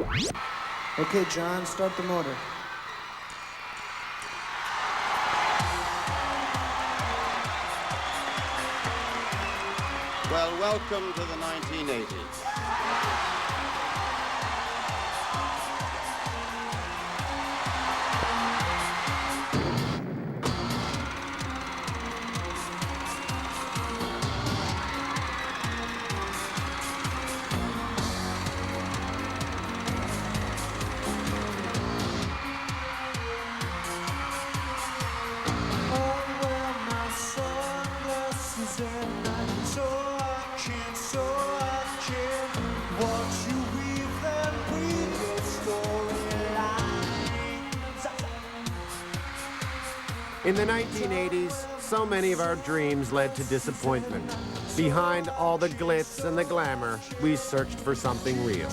Okay, John, start the motor. Well, welcome to the 1980s. In the 1980s, so many of our dreams led to disappointment. Behind all the glitz and the glamour, we searched for something real.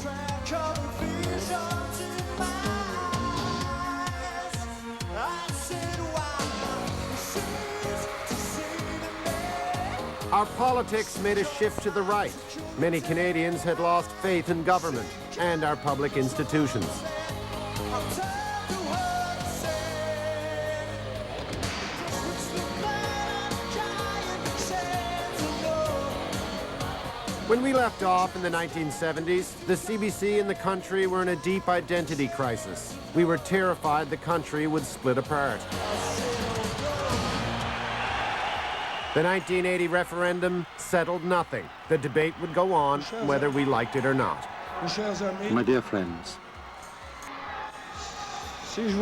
Our politics made a shift to the right. Many Canadians had lost faith in government and our public institutions. When we left off in the 1970s, the CBC and the country were in a deep identity crisis. We were terrified the country would split apart. The 1980 referendum settled nothing. The debate would go on, whether we liked it or not. My dear friends, Si je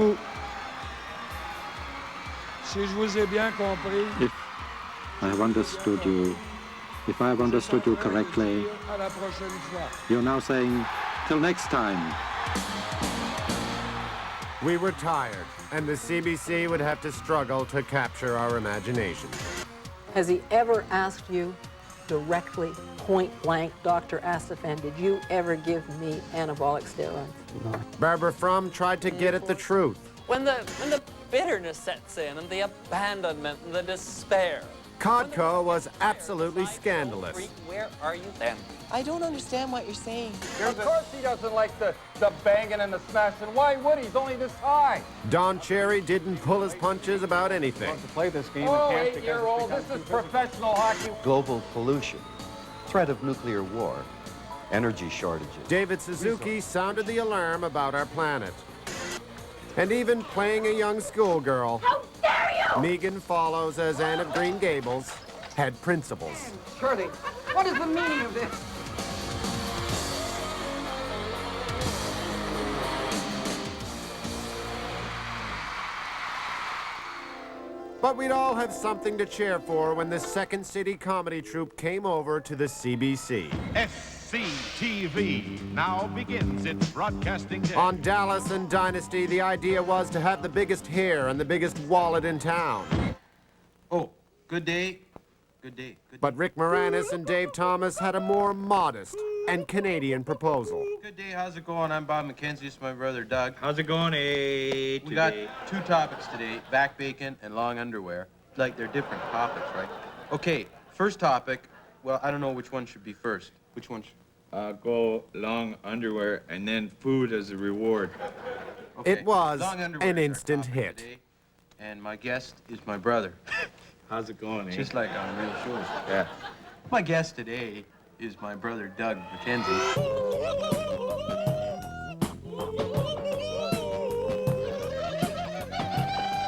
vous ai bien compris, if I have understood you, correctly, à la prochaine fois. you're now saying, till next time. We were tired, and the CBC would have to struggle to capture our imagination. Has he ever asked you directly, point blank, Dr. Asafan, did you ever give me anabolic steroids? No. Barbara Frum tried to get at the truth. When the bitterness sets in and the abandonment and the despair. Codco was absolutely scandalous. Where are you then? I don't understand what you're saying. Of course he doesn't like the banging and the smashing. Why would he? He's only this high. Don Cherry didn't pull his punches about anything. To play this game, oh, 8-year-old, this is professional hockey. Global pollution, threat of nuclear war, energy shortages. David Suzuki sounded the alarm about our planet. And even playing a young schoolgirl, how dare you! Megan Follows as Anne of Green Gables had principles. Shirley, what is the meaning of this? But we'd all have something to cheer for when the Second City comedy troupe came over to the CBC. SCTV now begins its broadcasting day. On Dallas and Dynasty, the idea was to have the biggest hair and the biggest wallet in town. Oh, good day. Good day. Good day. But Rick Moranis and Dave Thomas had a more modest and Canadian proposal. Good day, how's it going? I'm Bob McKenzie, this is my brother Doug. How's it going, We got two topics today, back bacon and long underwear. Like, they're different topics, right? Okay, first topic, well, I don't know which one should be first. Which one should... Go long underwear and then food as a reward. Okay. It was Long underwear an is our instant topic hit. today, and my guest is my brother. How's it going, eh? Just like on real shows. Yeah. My guest today is my brother Doug McKenzie.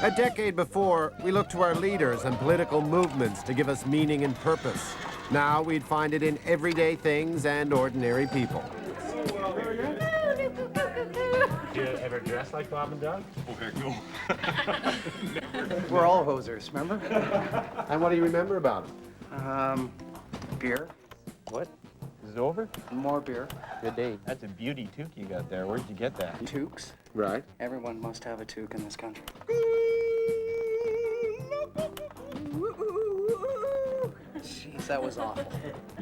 A decade before, we looked to our leaders and political movements to give us meaning and purpose. Now we'd find it in everyday things and ordinary people. Do you ever dress like Bob and Doug? Oh, heck no. We're all hosers, remember? And what do you remember about it? Beer. What? Is it over? More beer. Good day. That's a beauty toque you got there. Where'd you get that? Toques. Right. Everyone must have a toque in this country. Jeez, that was awful.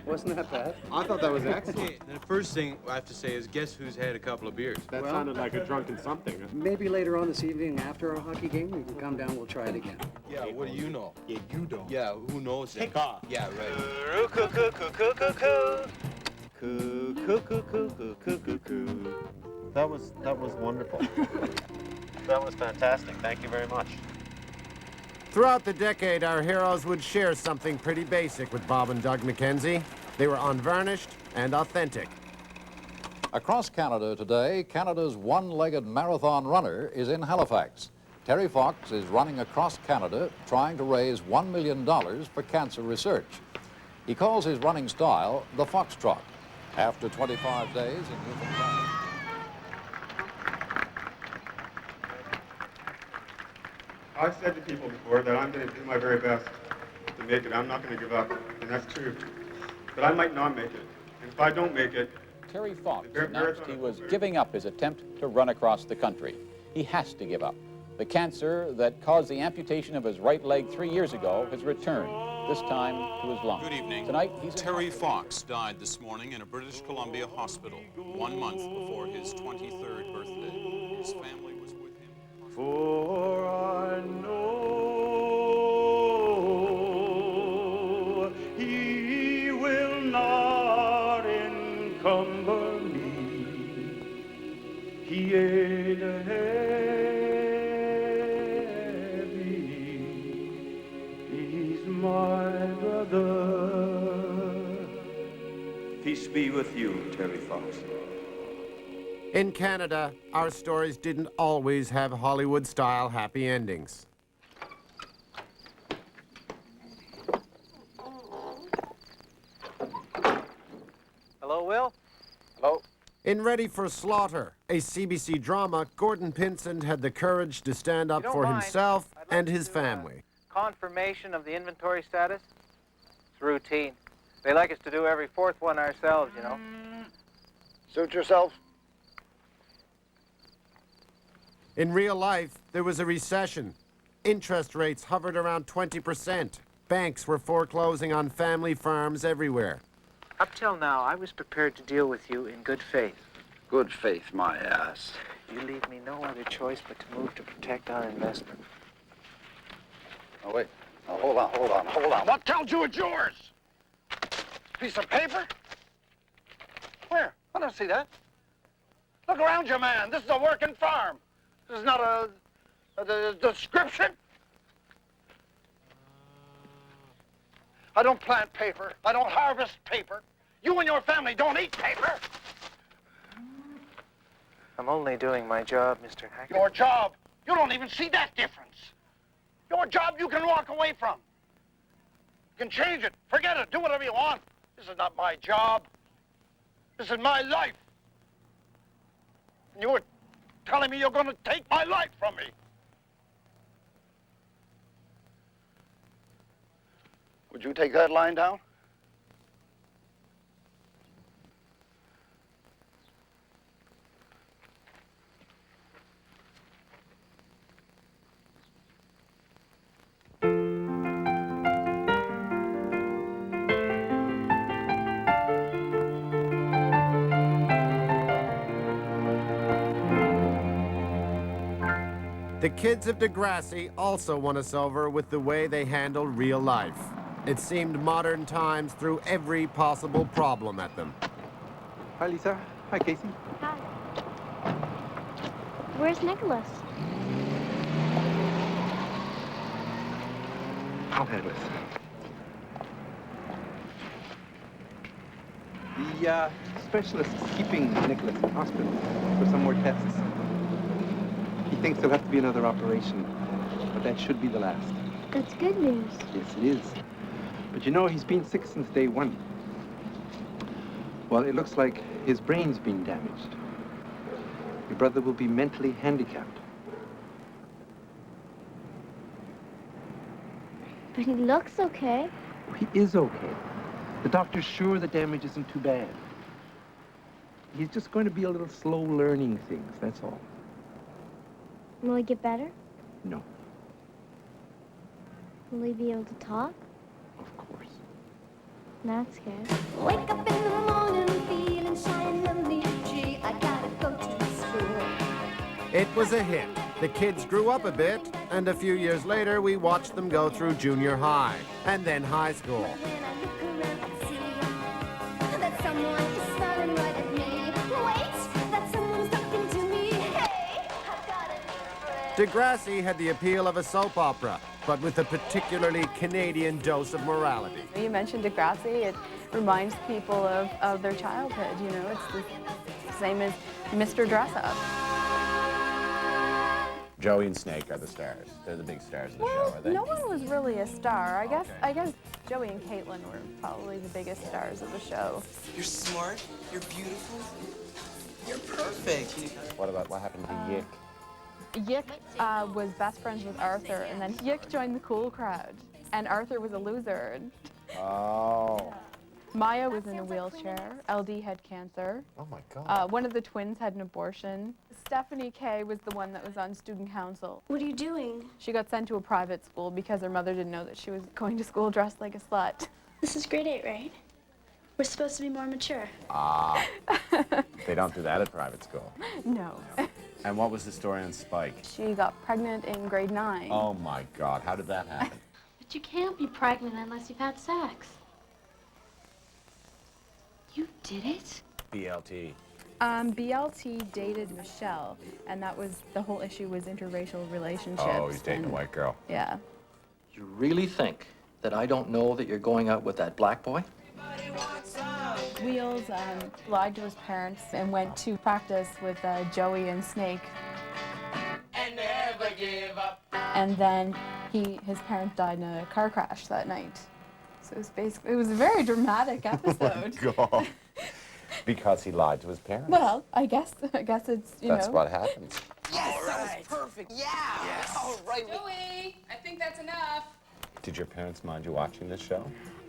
Wasn't that bad? I thought that was excellent. Okay, the first thing I have to say is, guess who's had a couple of beers? That sounded like a drunken something. Maybe later on this evening after our hockey game, we can come down, we'll try it again. Yeah, what do you know? Yeah, you don't. Yeah, who knows that? Take off. Yeah, right. That was wonderful. That was fantastic. Thank you very much. Throughout the decade, our heroes would share something pretty basic with Bob and Doug McKenzie. They were unvarnished and authentic. Across Canada today, Canada's one-legged marathon runner is in Halifax. Terry Fox is running across Canada trying to raise $1 million for cancer research. He calls his running style the Foxtrot. After 25 days in Newfoundland. I've said to people before that I'm going to do my very best to make it. I'm not going to give up, and that's true. But I might not make it. And if I don't make it... Terry Fox announced he was giving up his attempt to run across the country. He has to give up. The cancer that caused the amputation of his right leg 3 years ago has returned, this time to his lung. Good evening. Tonight, he's Terry Fox died this morning in a British Columbia hospital, 1 month before his 23rd birthday. His family was with him. For I know he will not encumber me. He ain't heavy. He's my brother. Peace be with you, Terry Fox. In Canada, our stories didn't always have Hollywood-style happy endings. Hello, Will? Hello? In Ready for Slaughter, a CBC drama, Gordon Pinsent had the courage to stand up for himself and his family. Confirmation of the inventory status? It's routine. They like us to do every fourth one ourselves, you know. Suit yourself. In real life, there was a recession. Interest rates hovered around 20%. Banks were foreclosing on family farms everywhere. Up till now, I was prepared to deal with you in good faith. Good faith, my ass. You leave me no other choice but to move to protect our investment. Oh, wait. Oh, hold on. What tells you it's yours? Piece of paper? Where? I don't see that. Look around you, man. This is a working farm. This is not a description. I don't plant paper. I don't harvest paper. You and your family don't eat paper. I'm only doing my job, Mr. Hackett. Your job? You don't even see that difference. Your job you can walk away from. You can change it. Forget it. Do whatever you want. This is not my job. This is my life. And you were telling me you're going to take my life from me. Would you take that line down? The kids of Degrassi also won us over with the way they handle real life. It seemed modern times threw every possible problem at them. Hi, Lisa. Hi, Casey. Hi. Where's Nicholas? I'll handle it. The specialist is keeping Nicholas in hospital for some more tests. He thinks there'll have to be another operation, but that should be the last. That's good news. Yes, it is. But you know, he's been sick since day one. Well, it looks like his brain's been damaged. Your brother will be mentally handicapped. But he looks okay. He is okay. The doctor's sure the damage isn't too bad. He's just going to be a little slow learning things, that's all. Will he get better? No. Will he be able to talk? Of course. That's good. Wake up in the morning feeling shiny and leafy. I gotta go to school. It was a hit. The kids grew up a bit, and a few years later, we watched them go through junior high, and then high school. That someone is staring right at me. Wait, that someone's talking Degrassi had the appeal of a soap opera, but with a particularly Canadian dose of morality. You mentioned Degrassi, it reminds people of their childhood, you know, it's the same as Mr. Dress-Up. Joey and Snake are the stars. They're the big stars of the show, are they? No one was really a star. I guess Joey and Caitlin were probably the biggest stars of the show. You're smart, you're beautiful, you're perfect. What happened to Yick? Yick was best friends with Arthur, and then Yick joined the cool crowd, and Arthur was a loser. Oh. Maya was in a wheelchair. LD had cancer. Oh my God. One of the twins had an abortion. Stephanie K was the one that was on student council. What are you doing? She got sent to a private school because her mother didn't know that she was going to school dressed like a slut. This is grade 8, right? We're supposed to be more mature. Ah. They don't do that at private school. No. And what was the story on Spike? She got pregnant in grade 9. Oh my God, how did that happen? But you can't be pregnant unless you've had sex. You did it? BLT. BLT dated Michelle, and that was, the whole issue was interracial relationships. Oh, he's dating a white girl. Yeah. You really think that I don't know that you're going out with that black boy? Wheels lied to his parents and went to practice with Joey and Snake. And never give up. And then his parents died in a car crash that night. So it was a very dramatic episode. Oh my God. Because he lied to his parents. Well, I guess it's, you know. That's what happens. Yes, that was perfect. Yeah. Yes. All right. Joey, I think that's enough. Did your parents mind you watching this show?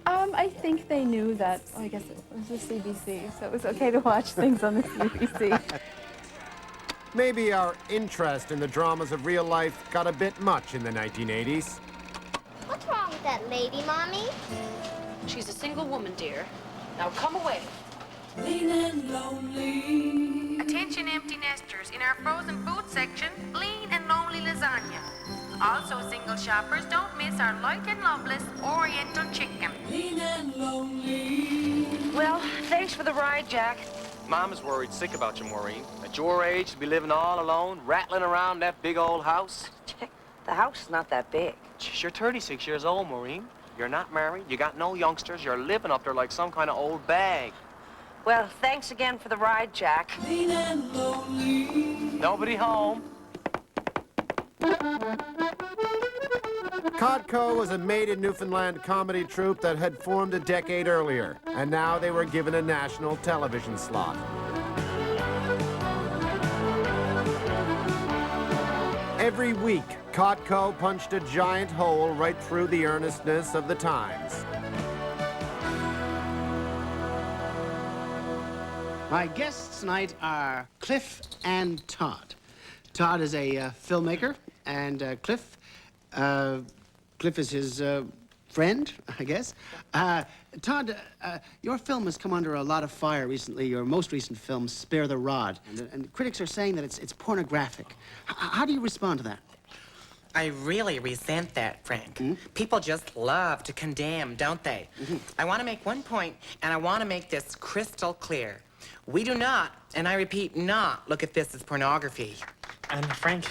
I think they knew that, I guess it was the CBC, so it was okay to watch things on the CBC. Maybe our interest in the dramas of real life got a bit much in the 1980s. What's wrong with that lady, Mommy? She's a single woman, dear. Now come away. Lean and lonely. Attention empty nesters. In our frozen food section, lean and lonely lasagna. Also, single shoppers, don't miss our light and loveless Oriental chicken. Lean and lonely. Well, thanks for the ride, Jack. Mom is worried sick about you, Maureen. At your age, to be living all alone, rattling around that big old house. The house is not that big. You're 36 years old, Maureen. You're not married, you got no youngsters, you're living up there like some kind of old bag. Well, thanks again for the ride, Jack. Lean and lonely. Nobody home. Codco was a made-in-Newfoundland comedy troupe that had formed a decade earlier, and now they were given a national television slot. Every week, Codco punched a giant hole right through the earnestness of the times. My guests tonight are Cliff and Todd. Todd is a filmmaker, and Cliff is his friend, I guess. Todd, your film has come under a lot of fire recently. Your most recent film, Spare the Rod, and critics are saying that it's pornographic. How do you respond to that? I really resent that, Frank. People just love to condemn, don't they? I want to make one point, and I want to make this crystal clear. We do not, and I repeat, not look at this as pornography. And Frank,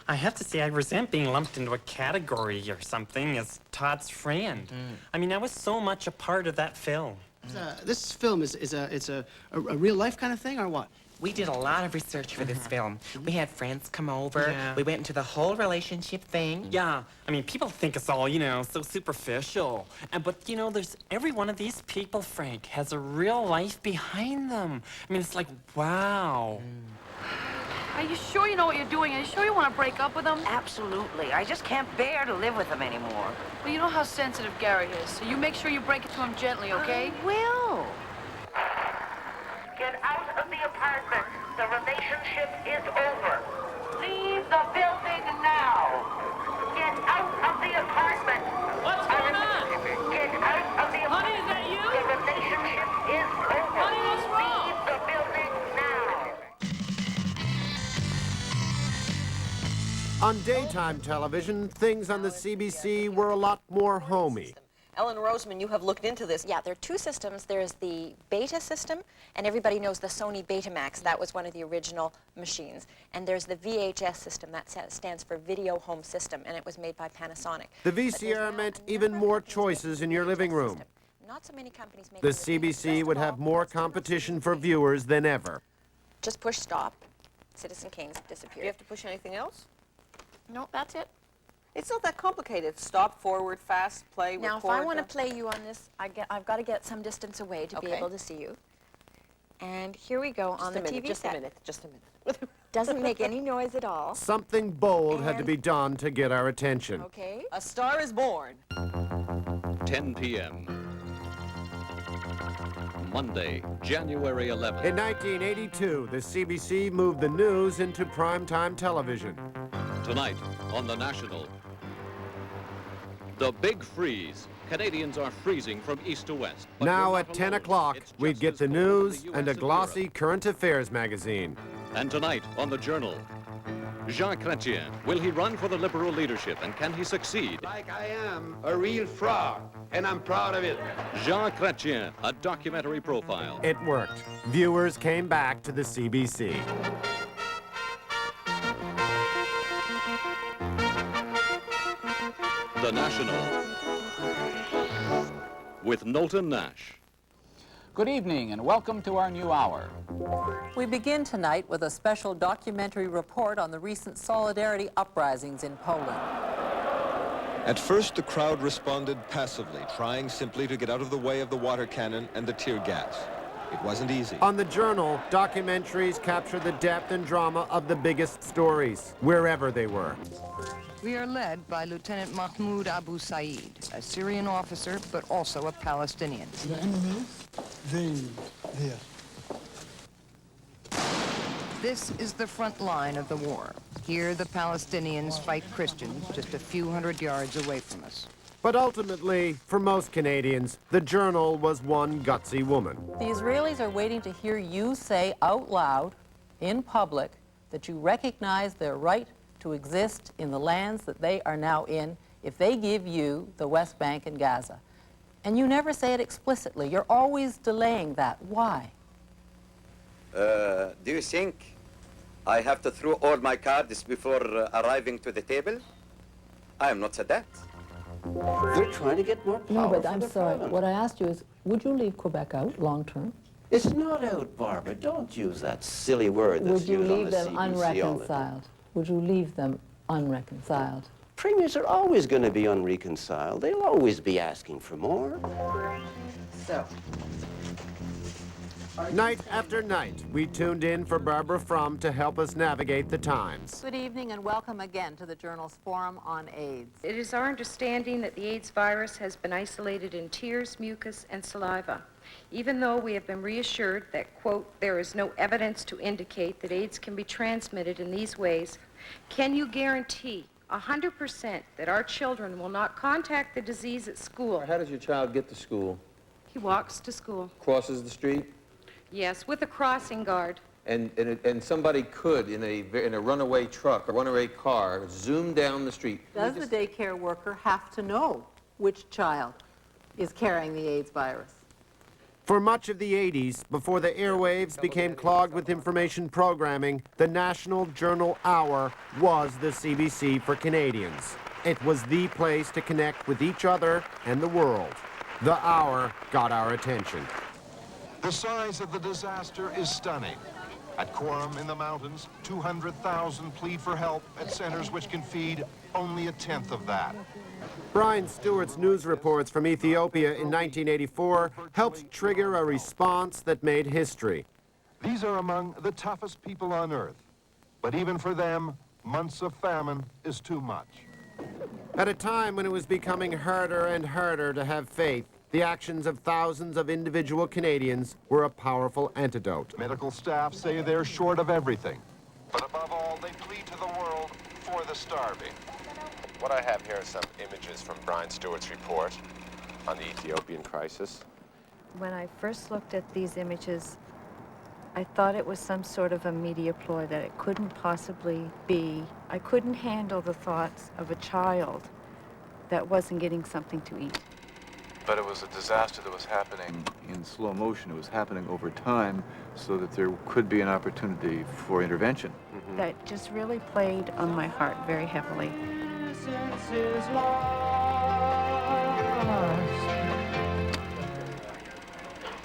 I have to say I resent being lumped into a category or something as Todd's friend. I mean, I was so much a part of that film. This film is a real life kind of thing, or what? We did a lot of research for this film. We had friends come over. Yeah. We went into the whole relationship thing. Yeah, I mean, people think it's all, you know, so superficial. But, you know, every one of these people, Frank, has a real life behind them. I mean, it's like, wow. Are you sure you know what you're doing? Are you sure you want to break up with him? Absolutely. I just can't bear to live with him anymore. Well, you know how sensitive Gary is, so you make sure you break it to him gently, okay? I will. Get out of the apartment. The relationship is over. Leave the building now. Get out of the apartment. What's going on? Get out of the apartment. Honey, is that you? The relationship is over. Honey, what's wrong? Leave the building now. On daytime television, things on the CBC were a lot more homey. Ellen Roseman, you have looked into this. Yeah, there are two systems. There's the Beta system, and everybody knows the Sony Betamax. That was one of the original machines. And there's the VHS system. That stands for Video Home System, and it was made by Panasonic. The VCR meant even more choices in your living room. Not so many companies make The CBC would have more competition for viewers than ever. Just push stop. Citizen Kane's disappeared. Do you have to push anything else? No, that's it. It's not that complicated. Stop, forward, fast, play, Now, record. if I want to play you on this, I've got to get some distance away to be able to see you. And here we go on the TV just set. a minute, just a minute. Doesn't make any noise at all. Something bold had to be done to get our attention. Okay. A Star is Born. 10 p.m. Monday, January 11th. In 1982, the CBC moved the news into primetime television. Tonight on The National. The Big Freeze. Canadians are freezing from east to west. But Now we're at not 10 alone. o'clock, It's we'd just get as the cold in news the and a US glossy Europe. current affairs magazine. And tonight on The Journal. Jean Chrétien, will he run for the Liberal leadership, and can he succeed? Like I am a real frog, and I'm proud of it. Jean Chrétien, a documentary profile. It worked. Viewers came back to the CBC. The National. With Knowlton Nash. Good evening and welcome to our new hour. We begin tonight with a special documentary report on the recent solidarity uprisings in Poland. At first, the crowd responded passively, trying simply to get out of the way of the water cannon and the tear gas. It wasn't easy. On The Journal, documentaries capture the depth and drama of the biggest stories, wherever they were. We are led by Lieutenant Mahmoud Abu Said, a Syrian officer, but also a Palestinian. The enemy, there. This is the front line of the war. Here, the Palestinians fight Christians just a few hundred yards away from us. But ultimately, for most Canadians, The Journal was one gutsy woman. The Israelis are waiting to hear you say out loud, in public, that you recognize their right to exist in the lands that they are now in if they give you the West Bank and Gaza. And you never say it explicitly. You're always delaying that. Why? Do you think I have to throw all my cards before arriving to the table? I am not Sadat. They're trying to get more power. No, but I'm sorry. What I asked you is, would you leave Quebec out long term? It's not out, Barbara. Don't use that silly word that's Would you used on leave the them CBC all the time. unreconciled? Would you leave them unreconciled? Premiers are always going to be unreconciled. They'll always be asking for more. So. Night after night, we tuned in for Barbara Frum to help us navigate the times. Good evening and welcome again to the Journal's Forum on AIDS. It is our understanding that the AIDS virus has been isolated in tears, mucus, and saliva. Even though we have been reassured that, quote, there is no evidence to indicate that AIDS can be transmitted in these ways, can you guarantee 100% that our children will not contact the disease at school? How does your child get to school? He walks to school. Crosses the street? Yes, with a crossing guard. And somebody could, in a runaway truck or runaway car, zoom down the street. Does the daycare worker have to know which child is carrying the AIDS virus? For much of the 80s, before the airwaves became clogged with information programming, the National Journal Hour was the CBC for Canadians. It was the place to connect with each other and the world. The hour got our attention. The size of the disaster is stunning. At Quorum in the mountains, 200,000 plead for help at centers which can feed only a tenth of that. Brian Stewart's news reports from Ethiopia in 1984 helped trigger a response that made history. These are among the toughest people on earth. But even for them, months of famine is too much. At a time when it was becoming harder and harder to have faith, the actions of thousands of individual Canadians were a powerful antidote. Medical staff say they're short of everything. But above all, they plead to the world for the starving. What I have here are some images from Brian Stewart's report on the Ethiopian crisis. When I first looked at these images, I thought it was some sort of a media ploy, that it couldn't possibly be. I couldn't handle the thoughts of a child that wasn't getting something to eat. but it was a disaster that was happening in slow motion. It was happening over time so that there could be an opportunity for intervention. That just really played on my heart very heavily. A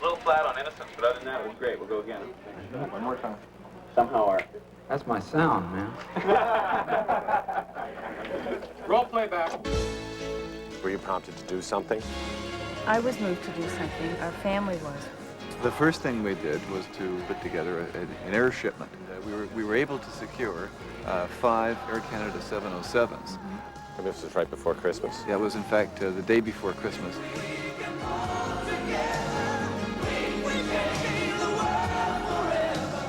little flat on innocence, but other than that, it was great. We'll go again. One more time. Somehow our... That's my sound, man. Roll playback. Were you prompted to do something? I was moved to do something. Our family was. The first thing we did was to put together an air shipment. We were able to secure 5 Air Canada 707s. And this was right before Christmas? Yeah, it was in fact the day before Christmas.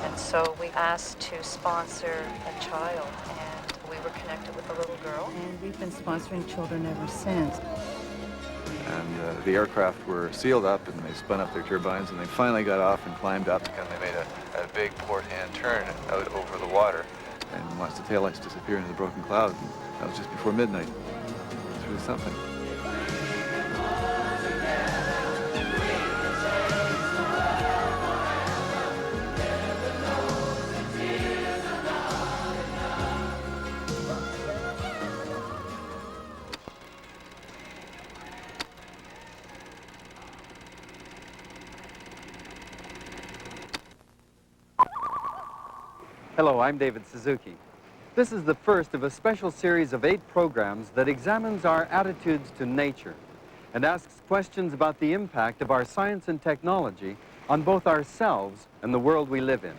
And so we asked to sponsor a child, and we were connected with a little girl. And we've been sponsoring children ever since. And the aircraft were sealed up, and they spun up their turbines, and they finally got off and climbed up, and they made a big port-hand turn out over the water. And once the taillights disappeared into the broken cloud, and that was just before midnight. It was really something. Hello, I'm David Suzuki. This is the first of a special series of 8 programs that examines our attitudes to nature and asks questions about the impact of our science and technology on both ourselves and the world we live in.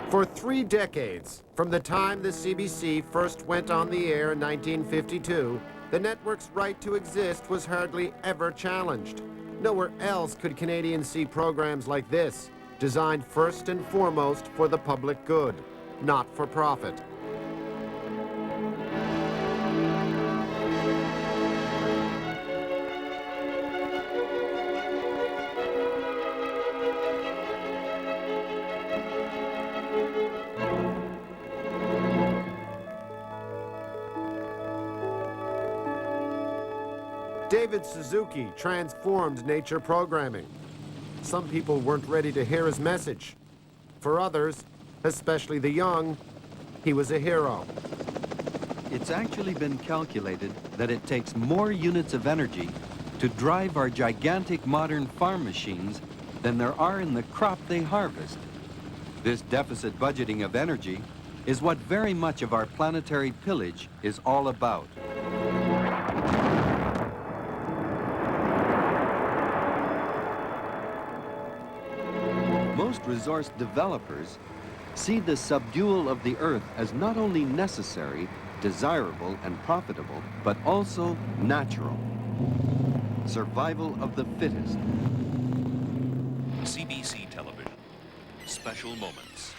For 3 decades, from the time the CBC first went on the air in 1952, the network's right to exist was hardly ever challenged. Nowhere else could Canadians see programs like this, designed first and foremost for the public good, not for profit. David Suzuki transformed nature programming. Some people weren't ready to hear his message. For others, especially the young, he was a hero. It's actually been calculated that it takes more units of energy to drive our gigantic modern farm machines than there are in the crop they harvest. This deficit budgeting of energy is what very much of our planetary pillage is all about. Most resource developers see the subdual of the earth as not only necessary, desirable, and profitable, but also natural. Survival of the fittest. CBC television. Special moments.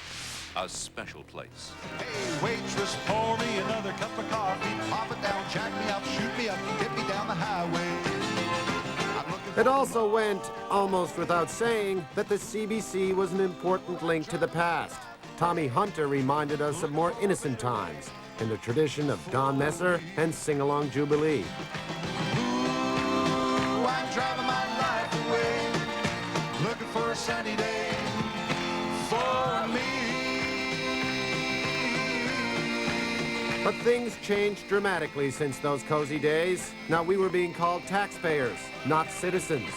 A special place. Hey, waitress, pour me another cup of coffee. Pop it down, jack me up, shoot me up, get me down the highway. It also went, almost without saying, that the CBC was an important link to the past. Tommy Hunter reminded us of more innocent times in the tradition of Don Messer and Sing-Along Jubilee. Ooh, I'm driving my life away, looking for a sunny day for me. But things changed dramatically since those cozy days. Now we were being called taxpayers, not citizens.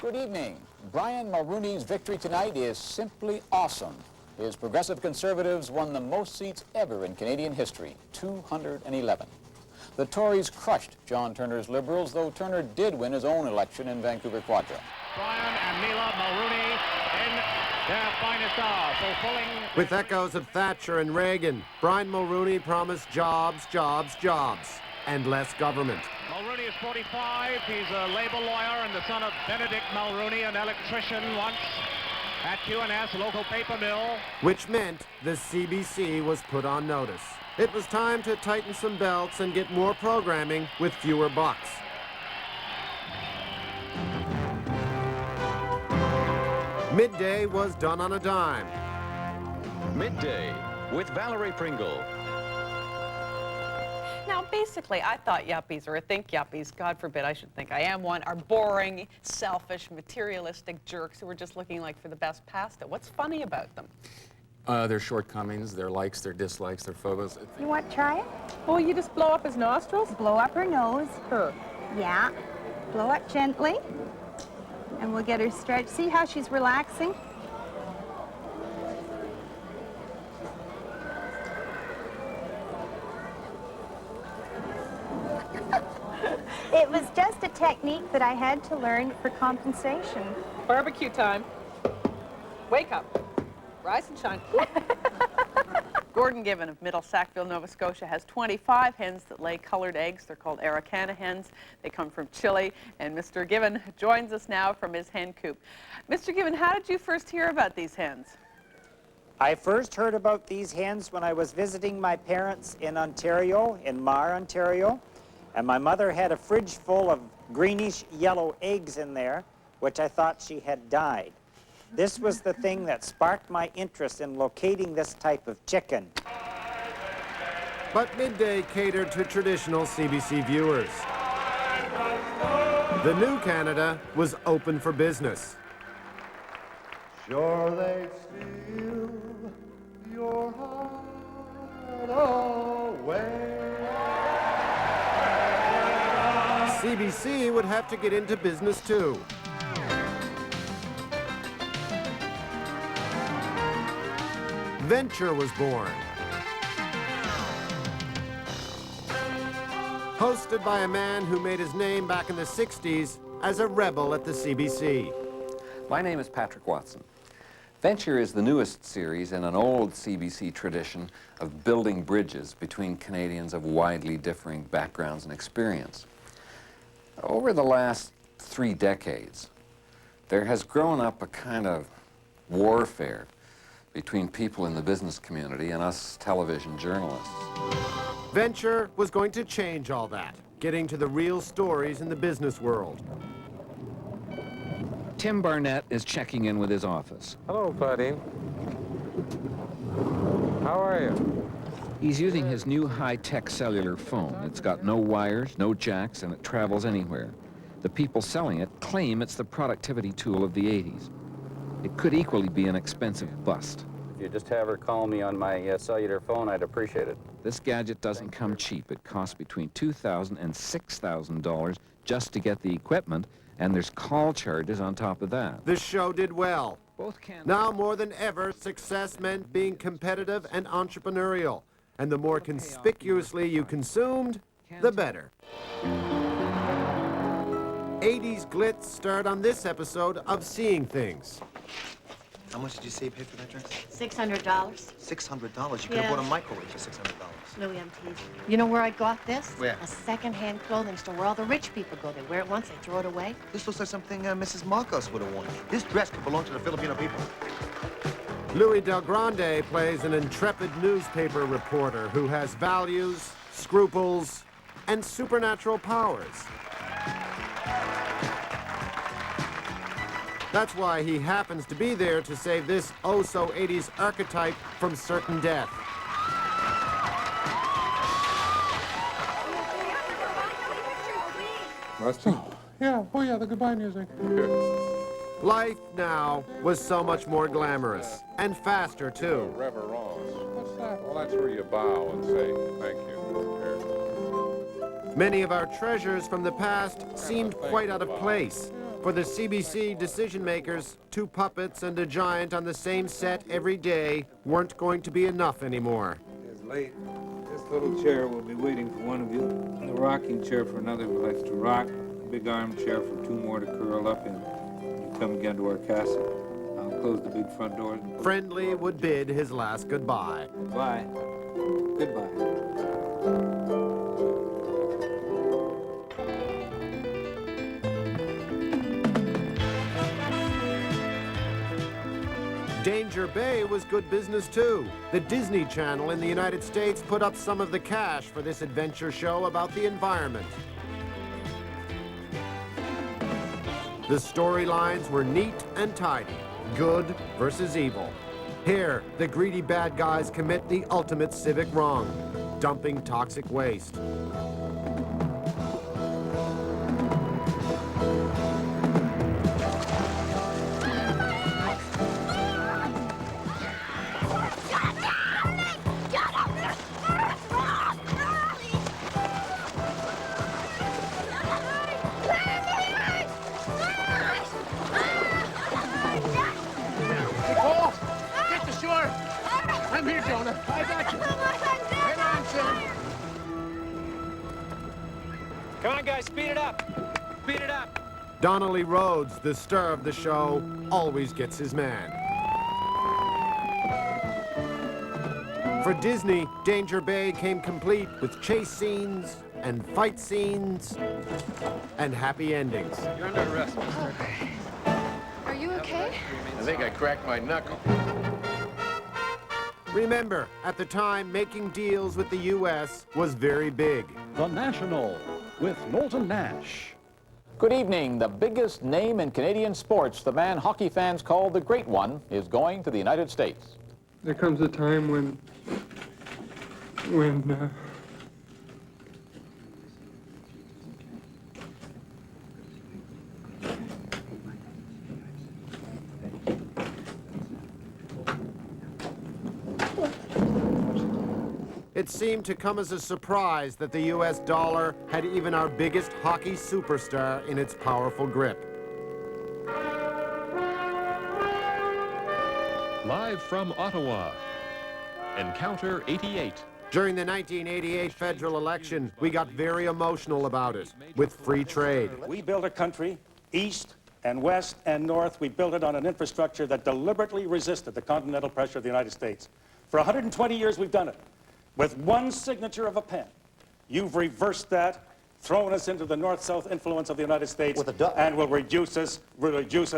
Good evening. Brian Mulrooney's victory tonight is simply awesome. His Progressive Conservatives won the most seats ever in Canadian history, 211. The Tories crushed John Turner's Liberals, though Turner did win his own election in Vancouver Quadra. Brian and Mila Mulrooney in their finest hour, fulfilling... With echoes of Thatcher and Reagan, Brian Mulrooney promised jobs, jobs, jobs, and less government. Mulrooney is 45. He's a labor lawyer and the son of Benedict Mulrooney, an electrician once at Q&S, a local paper mill. Which meant the CBC was put on notice. It was time to tighten some belts and get more programming with fewer bucks. Midday was done on a dime. Midday with Valerie Pringle. Now, basically, I thought yuppies, or I think yuppies, God forbid I should think I am one, are boring, selfish, materialistic jerks who are just looking like for the best pasta. What's funny about them? Their shortcomings, their likes, their dislikes, their phobias. You want to try it? Oh, you just blow up his nostrils? Blow up her nose. Her. Yeah. Blow up gently. And we'll get her stretched. See how she's relaxing? It was just a technique that I had to learn for compensation. Barbecue time. Wake up. Rise and shine. Gordon Given of Middle Sackville, Nova Scotia, has 25 hens that lay colored eggs. They're called Araucana hens. They come from Chile, and Mr. Given joins us now from his hen coop. Mr. Given, how did you first hear about these hens? I first heard about these hens when I was visiting my parents in Ontario, in Mar, Ontario, and my mother had a fridge full of greenish yellow eggs in there, which I thought she had died. This was the thing that sparked my interest in locating this type of chicken. But midday catered to traditional CBC viewers. The new Canada was open for business. Sure they'd steal your heart away. CBC would have to get into business too. Venture was born. Hosted by a man who made his name back in the 60s as a rebel at the CBC. My name is Patrick Watson. Venture is the newest series in an old CBC tradition of building bridges between Canadians of widely differing backgrounds and experience. Over the last 3 decades, there has grown up a kind of warfare between people in the business community and us television journalists. Venture was going to change all that, getting to the real stories in the business world. Tim Barnett is checking in with his office. Hello, Claudine. How are you? He's using his new high-tech cellular phone. It's got no wires, no jacks, and it travels anywhere. The people selling it claim it's the productivity tool of the 80s. It could equally be an expensive bust. If you just have her call me on my cellular phone, I'd appreciate it. This gadget doesn't come cheap. It costs between $2,000 and $6,000 just to get the equipment, and there's call charges on top of that. The show did well. Now more than ever, success meant being competitive and entrepreneurial. And the more conspicuously you consumed, the better. 80s glitz starred on this episode of Seeing Things. How much did you say you paid for that dress? $600. $600? You could have bought a microwave for $600. Louis, I'm teasing. You know where I got this? Where? A second-hand clothing store where all the rich people go. They wear it once, they throw it away. This looks like something Mrs. Marcos would have worn. This dress could belong to the Filipino people. Louis Del Grande plays an intrepid newspaper reporter who has values, scruples, and supernatural powers. That's why he happens to be there to save this oh-so-80s archetype from certain death. Rusty? Yeah, oh yeah, the goodbye music. Life now was so much more glamorous, and faster too. Reverence. What's that? Well, that's where you bow and say thank you. Here. Many of our treasures from the past seemed quite out of place. For the CBC decision makers, 2 puppets and a giant on the same set every day weren't going to be enough anymore. It's late. This little chair will be waiting for one of you. The rocking chair for another who likes to rock. A big armchair for 2 more to curl up in. You come again to our castle. I'll close the big front doors. Friendly would bid his last goodbye. Bye. Goodbye. Danger Bay was good business too. The Disney Channel in the United States put up some of the cash for this adventure show about the environment. The storylines were neat and tidy, good versus evil. Here, the greedy bad guys commit the ultimate civic wrong, dumping toxic waste. I'm here, Jonah. I got you. Hang on, son. Come on, guys, speed it up. Speed it up. Donnelly Rhodes, the star of the show, always gets his man. For Disney, Danger Bay came complete with chase scenes and fight scenes and happy endings. You're under arrest, mister. Are you okay? I think I cracked my knuckle. Remember, at the time, making deals with the U.S. was very big. The National with Moulton Nash. Good evening. The biggest name in Canadian sports, the man hockey fans call the Great One, is going to the United States. There comes a time when It seemed to come as a surprise that the U.S. dollar had even our biggest hockey superstar in its powerful grip. Live from Ottawa, Encounter 88. During the 1988 federal election, we got very emotional about it, with free trade. We built a country, east and west and north. We built it on an infrastructure that deliberately resisted the continental pressure of the United States. For 120 years, we've done it. With one signature of a pen, you've reversed that, thrown us into the north-south influence of the United States, and will reduce us,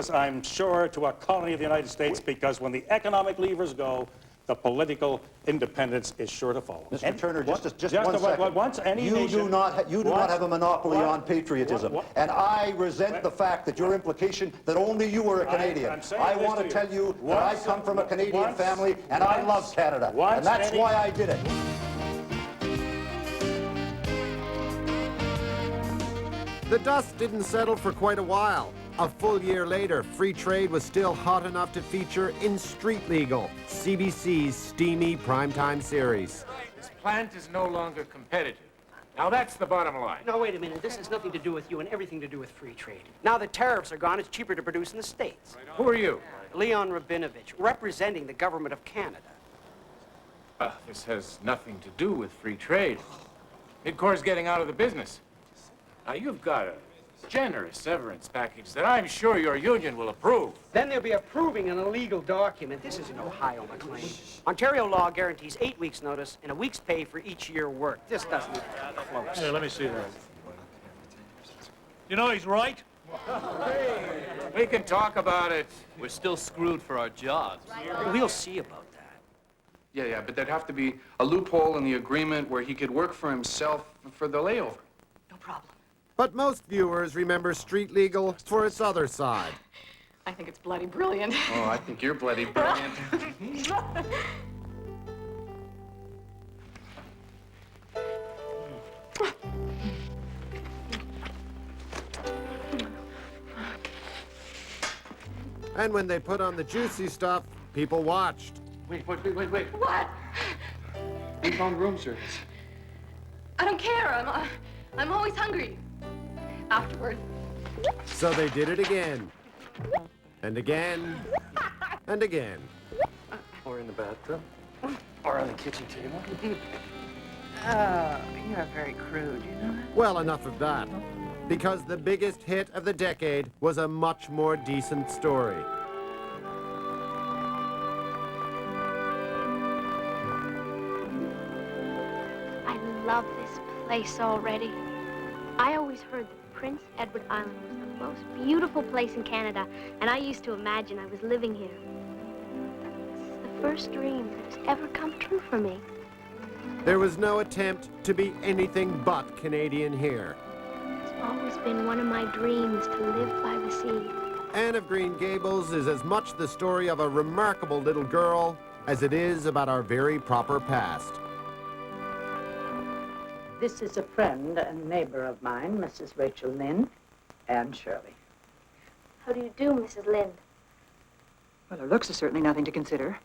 I'm sure, to a colony of the United States, because when the economic levers go, the political independence is sure to follow. Mr. Turner, just one second. Once any you nation, do not have a monopoly on patriotism. And I resent the fact that your implication that only you are a Canadian. I want to tell you that I come from a Canadian family and I love Canada. And that's why I did it. The dust didn't settle for quite a while. A full year later, free trade was still hot enough to feature in Street Legal, CBC's steamy primetime series. This plant is no longer competitive. Now that's the bottom line. Now, wait a minute. This has nothing to do with you and everything to do with free trade. Now the tariffs are gone, it's cheaper to produce in the States. Who are you? Leon Rabinovich, representing the government of Canada. This has nothing to do with free trade. Midcor's getting out of the business. Now you've got a generous severance package that I'm sure your union will approve. Then they'll be approving an illegal document. This isn't Ohio, McLean. Ontario law guarantees 8 weeks' notice and a week's pay for each year worked. This doesn't even come close. Hey, let me see that. You know he's right. We can talk about it. We're still screwed for our jobs. We'll see about that. Yeah, but there'd have to be a loophole in the agreement where he could work for himself for the layover. No problem. But most viewers remember Street Legal for its other side. I think it's bloody brilliant. Oh, I think you're bloody brilliant. And when they put on the juicy stuff, people watched. Wait. What? We found room service. I don't care. I'm always hungry. Afterward. So they did it again. And again. And again. Or in the bathroom. Or on the kitchen table. You're very crude, you know that? Well, enough of that. Because the biggest hit of the decade was a much more decent story. I love this place already. I always heard that Prince Edward Island was the most beautiful place in Canada, and I used to imagine I was living here. This is the first dream that has ever come true for me. There was no attempt to be anything but Canadian here. It's always been one of my dreams to live by the sea. Anne of Green Gables is as much the story of a remarkable little girl as it is about our very proper past. This is a friend and neighbor of mine, Mrs. Rachel Lynde, and Shirley. How do you do, Mrs. Lynde? Well, her looks are certainly nothing to consider.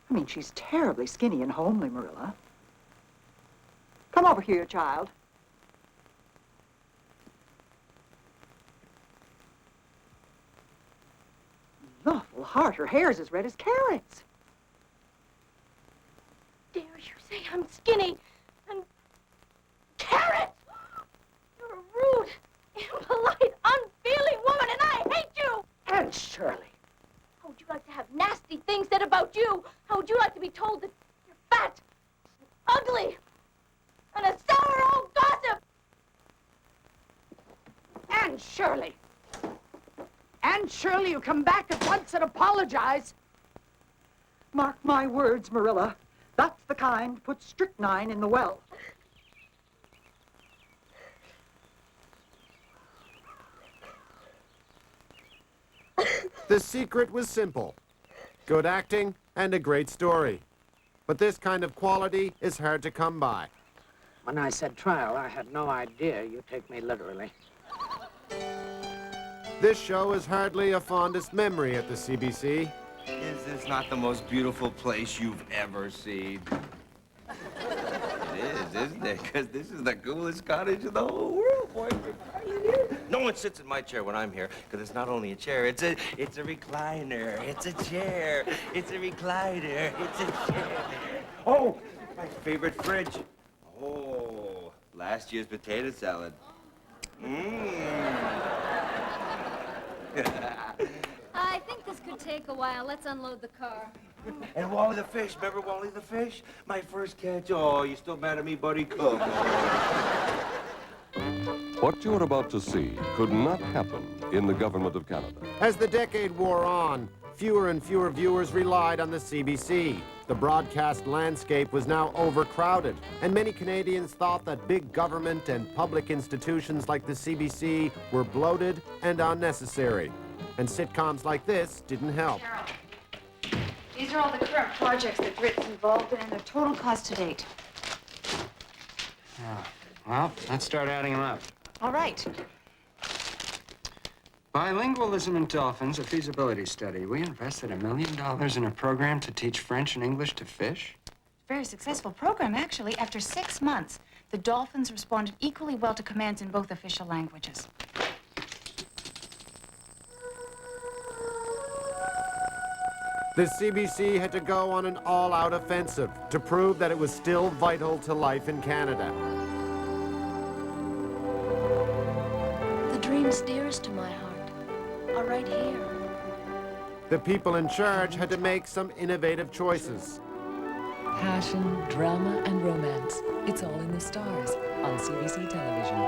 I mean, she's terribly skinny and homely, Marilla. Come over here, child. Lawful heart, her hair's as red as carrots. Dare you say I'm skinny and carrots? You're a rude, impolite, unfeeling woman, and I hate you! And Shirley. How would you like to have nasty things said about you? How would you like to be told that you're fat, and ugly, and a sour old gossip? And Shirley. And Shirley, you come back at once and apologize. Mark my words, Marilla. That's the kind put strychnine in the well. The secret was simple. Good acting and a great story. But this kind of quality is hard to come by. When I said trial, I had no idea you'd take me literally. This show is hardly a fondest memory at the CBC. Is this not the most beautiful place you've ever seen? It is, isn't it? Because this is the coolest cottage in the whole world, boy. No one sits in my chair when I'm here, because it's not only a chair, it's a recliner. It's a chair. It's a recliner. It's a chair. Oh, my favorite fridge. Oh, last year's potato salad. I think this could take a while. Let's unload the car. And Wally the fish. Remember Wally the fish? My first catch. Oh, you still mad at me, buddy? Come on. What you're about to see could not happen in the government of Canada. As the decade wore on, fewer and fewer viewers relied on the CBC. The broadcast landscape was now overcrowded, and many Canadians thought that big government and public institutions like the CBC were bloated and unnecessary. And sitcoms like this didn't help. These are all the current projects that Grit's involved in and their total cost to date. Well, let's start adding them up. All right. Bilingualism in dolphins, a feasibility study. We invested $1 million in a program to teach French and English to fish. Very successful program, actually. After 6 months, the dolphins responded equally well to commands in both official languages. The CBC had to go on an all-out offensive to prove that it was still vital to life in Canada. The dreams dearest to my heart are right here. The people in charge had to make some innovative choices. Passion, drama, and romance. It's all in the stars on CBC television.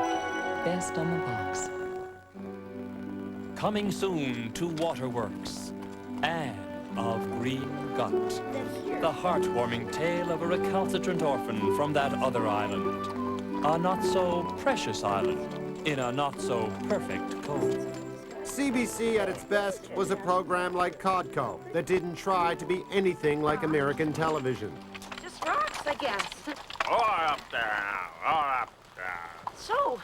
Best on the box. Coming soon to Waterworks. Anne of Green Gut. The heartwarming tale of a recalcitrant orphan from that other island. A not-so-precious island in a not-so-perfect cove. CBC at its best was a program like Codco that didn't try to be anything like American television. Just rocks, I guess. All up there, all up there. So,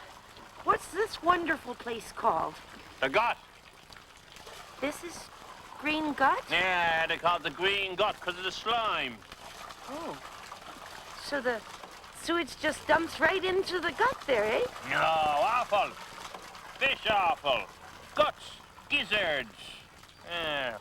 what's this wonderful place called? The Gut. This is Green Gut? Yeah, they call it the Green Gut because of the slime. Oh. So the sewage just dumps right into the gut there, eh? No, awful. Fish awful. Guts, gizzards. Yeah.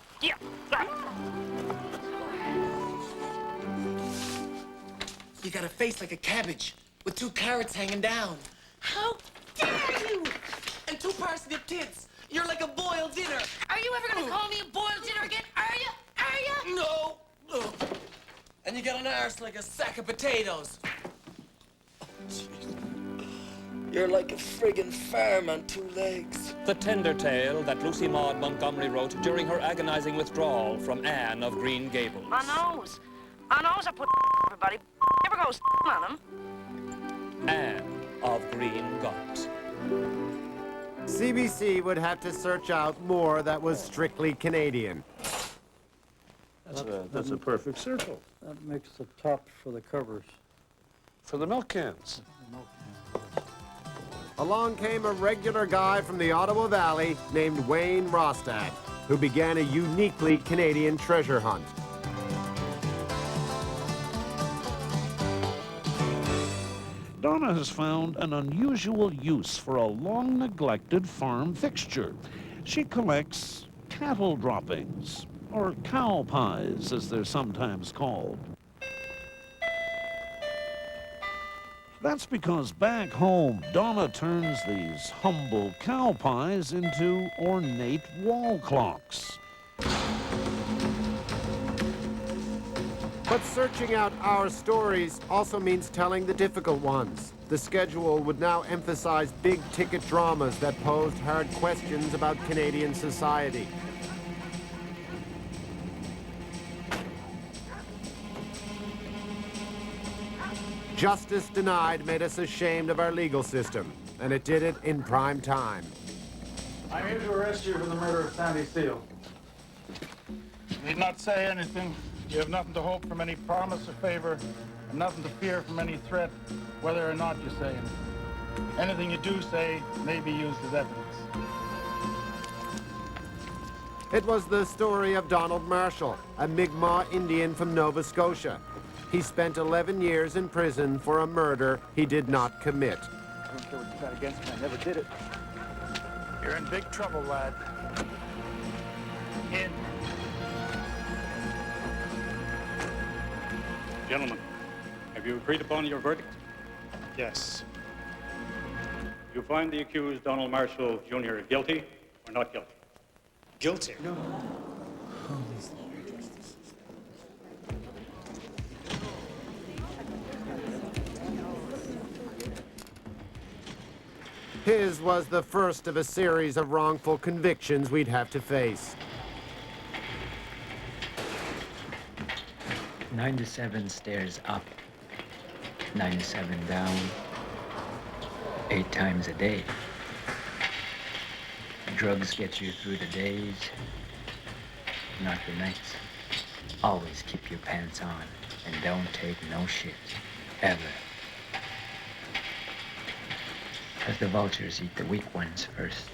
You got a face like a cabbage with 2 carrots hanging down. How dare you! And 2 parsnip tits. You're like a boiled dinner. Are you ever gonna call me a boiled dinner again? Are you? Are you? No. Ugh. And you got an arse like a sack of potatoes. Oh, jeez. You're like a friggin' farm on 2 legs. The tender tale that Lucy Maud Montgomery wrote during her agonizing withdrawal from Anne of Green Gables. I knows. I put everybody. Never goes on them. Anne of Green Gut. CBC would have to search out more that was strictly Canadian. That's a perfect circle. That makes the tops for the covers. For the milk cans. Along came a regular guy from the Ottawa Valley named Wayne Rostad, who began a uniquely Canadian treasure hunt. Donna has found an unusual use for a long-neglected farm fixture. She collects cattle droppings, or cow pies, as they're sometimes called. That's because back home, Donna turns these humble cow pies into ornate wall clocks. But searching out our stories also means telling the difficult ones. The schedule would now emphasize big-ticket dramas that posed hard questions about Canadian society. Justice denied made us ashamed of our legal system, and it did it in prime time. I'm here to arrest you for the murder of Sandy Steele. You need not say anything. You have nothing to hope from any promise or favor, and nothing to fear from any threat, whether or not you say anything. Anything you do say may be used as evidence. It was the story of Donald Marshall, a Mi'kmaq Indian from Nova Scotia. He spent 11 years in prison for a murder he did not commit. I don't care what you got against me. I never did it. You're in big trouble, lad. In. Gentlemen, have you agreed upon your verdict? Yes. You find the accused, Donald Marshall, Jr., guilty or not guilty? Guilty? No. His was the first of a series of wrongful convictions we'd have to face. 97 stairs up, 97 down, 8 times a day. Drugs get you through the days, not the nights. Always keep your pants on and don't take no shit, ever. Because the vultures eat the weak ones first.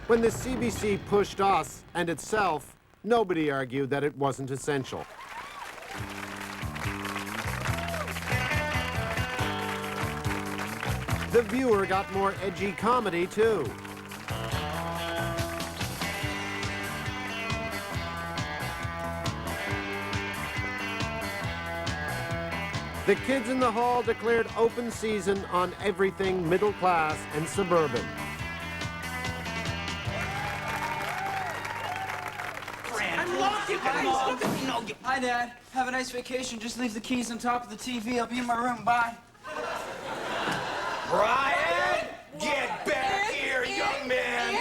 When the CBC pushed us and itself, nobody argued that it wasn't essential. The viewer got more edgy comedy, too. The kids in the hall declared open season on everything middle class and suburban. I love you guys. Look at me. No, hi, Dad. Have a nice vacation. Just leave the keys on top of the TV. I'll be in my room. Bye. Brian, get back here, young man.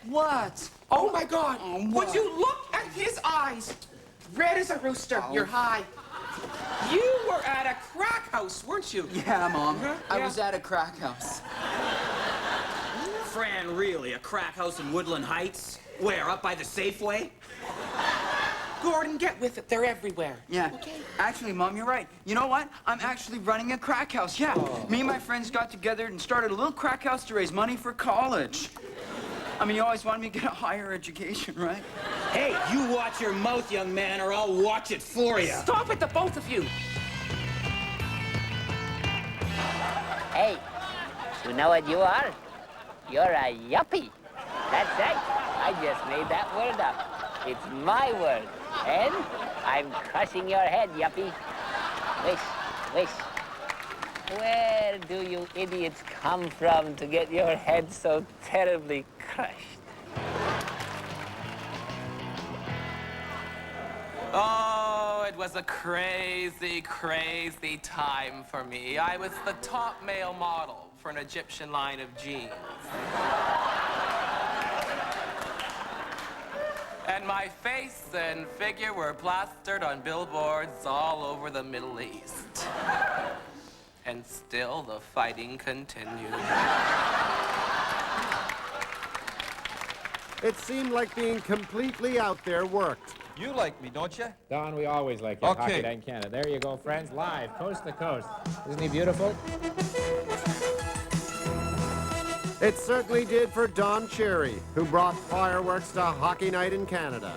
What? Oh, my God. Would you look at his eyes? Red as a rooster. You're high. You were at a crack house, weren't you? Yeah, Mom. I was at a crack house. Fran, really? A crack house in Woodland Heights? Where, up by the Safeway? Gordon, get with it. They're everywhere. Yeah. Okay. Actually, Mom, you're right. You know what? I'm actually running a crack house. Yeah. Me and my friends got together and started a little crack house to raise money for college. I mean, you always wanted me to get a higher education, right? Hey, you watch your mouth, young man, or I'll watch it for you. Stop it, the both of you. Hey, you know what you are? You're a yuppie. That's right. I just made that word up. It's my word. And I'm crushing your head, yuppie. Wish. Where do you idiots come from to get your head so terribly crushed? Oh, it was a crazy, crazy time for me. I was the top male model for an Egyptian line of jeans. And my face and figure were plastered on billboards all over the Middle East. And still the fighting continued. It seemed like being completely out there worked. You like me, don't you? Don, we always like you. Okay. Hockey Night in Canada. There you go, friends. Live, coast to coast. Isn't he beautiful? It certainly did for Don Cherry, who brought fireworks to Hockey Night in Canada.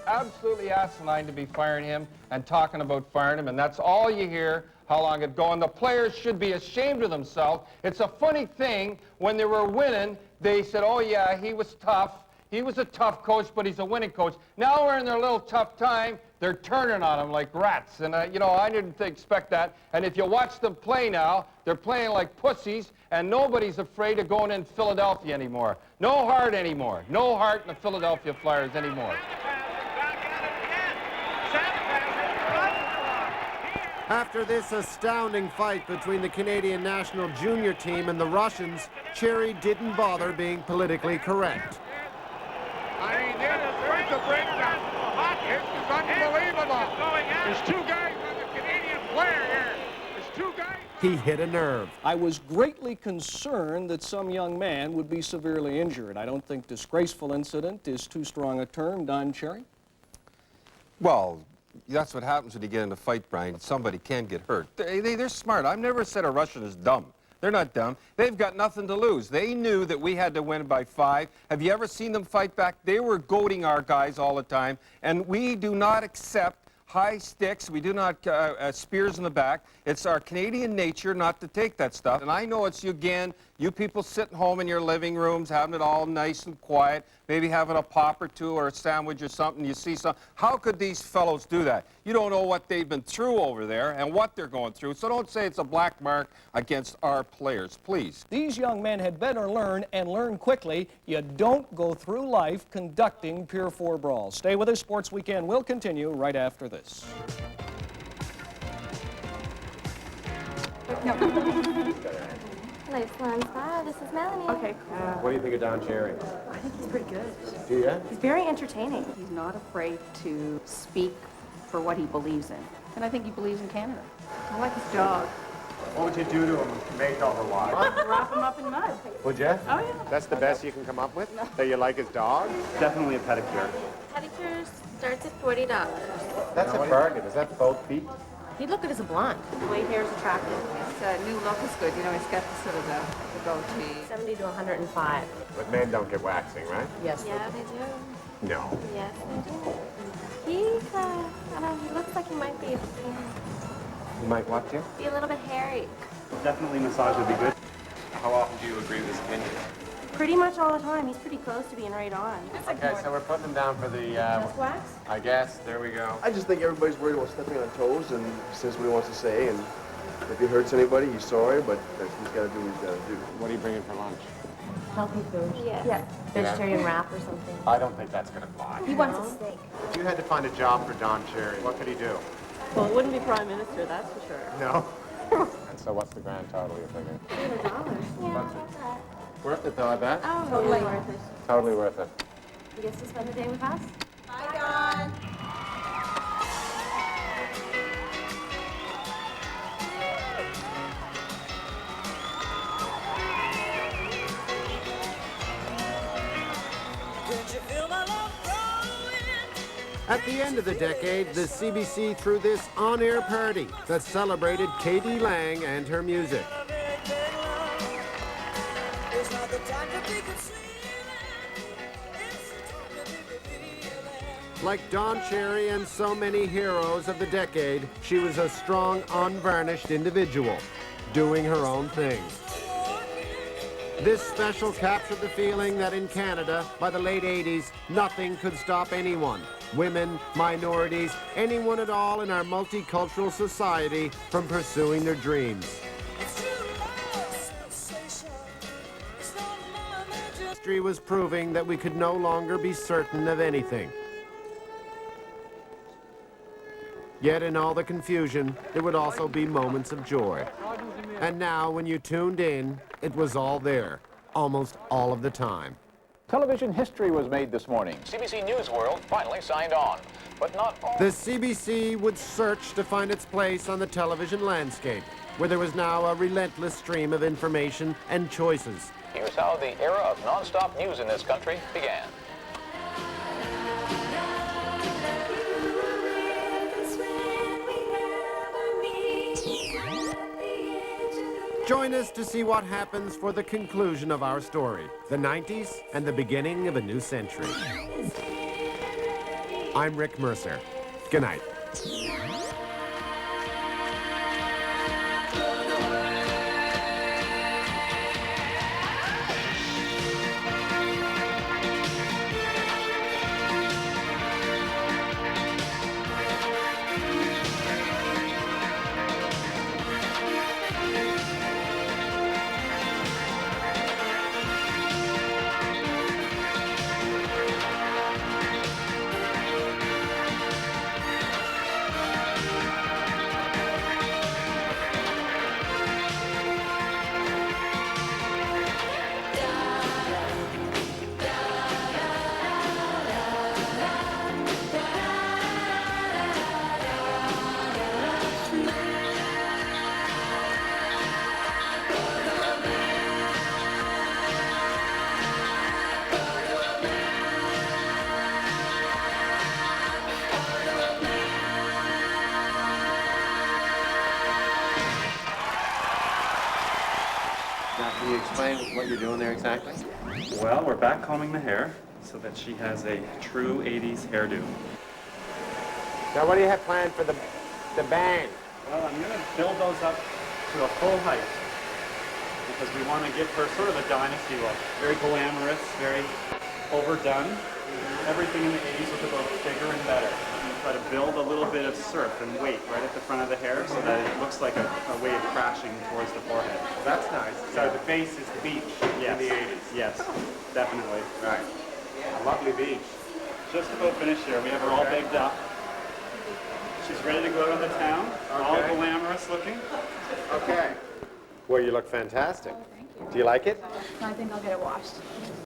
Absolutely asinine to be firing him and talking about firing him, and that's all you hear, how long it's going. The players should be ashamed of themselves. It's a funny thing, when they were winning, they said, oh yeah, he was tough. He was a tough coach, but he's a winning coach. Now we're in their little tough time, they're turning on him like rats. And, you know, I didn't expect that. And if you watch them play now, they're playing like pussies, and nobody's afraid of going in Philadelphia anymore. No heart anymore. No heart in the Philadelphia Flyers anymore. After this astounding fight between the Canadian national junior team and the Russians, Cherry didn't bother being politically correct. I mean, there's the breakdown. This is unbelievable. There's two guys on the Canadian player here. There's two guys. He hit a nerve. I was greatly concerned that some young man would be severely injured. I don't think disgraceful incident is too strong a term. Don Cherry? Well, that's what happens when you get in a fight, Brian. Somebody can get hurt. They're smart. I've never said a Russian is dumb. They're not dumb. They've got nothing to lose. They knew that we had to win by 5. Have you ever seen them fight back? They were goading our guys all the time, and we do not accept high sticks. We do not spears in the back. It's our Canadian nature not to take that stuff. And I know it's you again, you people sitting home in your living rooms, having it all nice and quiet, maybe having a pop or two or a sandwich or something. You see something. How could these fellows do that? You don't know what they've been through over there and what they're going through. So don't say it's a black mark against our players, please. These young men had better learn, and learn quickly. You don't go through life conducting Pier 4 brawls. Stay with us. Sports Weekend will continue right after this. Hello, Salon Spa. This is Melanie. Okay. What do you think of Don Cherry? I think he's pretty good. Do you? He's very entertaining. He's not afraid to speak for what he believes in. And I think he believes in Canada. I like his dog. What would you do to him? Makeover-wise? Wrap him up in mud. Would you? Oh, yeah. That's the best you can come up with? That you like his dog? Definitely a pedicure. Pedicure starts at $40. That's a bargain. Is that both feet? He'd look good as a blonde. The white hair is attractive. His new look is good. You know, he's got the sort of the goatee. 70 to 105. But men don't get waxing, right? Yes. Yeah, they do. No. Yes, they do. He's, I don't know, he looks like he might be, You might what to? be a little bit hairy. Definitely massage would be good. How often do you agree with his opinion? Pretty much all the time. He's pretty close to being right on. Okay, so we're putting him down for the, Just wax? I guess. There we go. I just think everybody's worried about stepping on toes and says what he wants to say, and if he hurts anybody, he's sorry, but he's got to do what he's got to do. What are you bringing for lunch? Healthy food. Yes. Yeah. Vegetarian wrap or something. I don't think that's going to fly. He wants a steak. If you had to find a job for Don Cherry, what could he do? Well, it wouldn't be prime minister, that's for sure. No. And so what's the grand total you're thinking? $300. Yeah. Worth it, though, I bet. Oh, totally worth it. Totally worth it. He gets to spend the day with us. Bye, Don. At the end of the decade, the CBC threw this on-air party that celebrated K.D. Lang and her music. Like Don Cherry and so many heroes of the decade, she was a strong, unvarnished individual, doing her own thing. This special captured the feeling that in Canada, by the late 80s, nothing could stop anyone. Women, minorities, anyone at all in our multicultural society from pursuing their dreams. History was proving that we could no longer be certain of anything. Yet in all the confusion, there would also be moments of joy. And now, when you tuned in, it was all there, almost all of the time. Television history was made this morning. CBC News World finally signed on, but not all. The CBC would search to find its place on the television landscape, where there was now a relentless stream of information and choices. Here's how the era of non-stop news in this country began. Join us to see what happens for the conclusion of our story, the 90s and the beginning of a new century. I'm Rick Mercer. Good night. Now, can you explain what you're doing there exactly? Well, we're back combing the hair so that she has a true 80s hairdo. Now, what do you have planned for the band? Well, I'm going to build those up to a full height because we want to give her sort of a dynasty look. Very glamorous, very overdone. Everything in the 80s was about bigger and better. I'm going to try to build a little bit of surf and weight right at the front of the hair so that it looks like a wave crashing towards the forehead. That's nice. So the base is the beach in the 80s. Yes, definitely. Right. A lovely beach. Just about finished here. We have her all baked up. She's ready to go out on the town. All glamorous looking. Okay. Well, you look fantastic. Do you like it? No, I think I'll get it washed.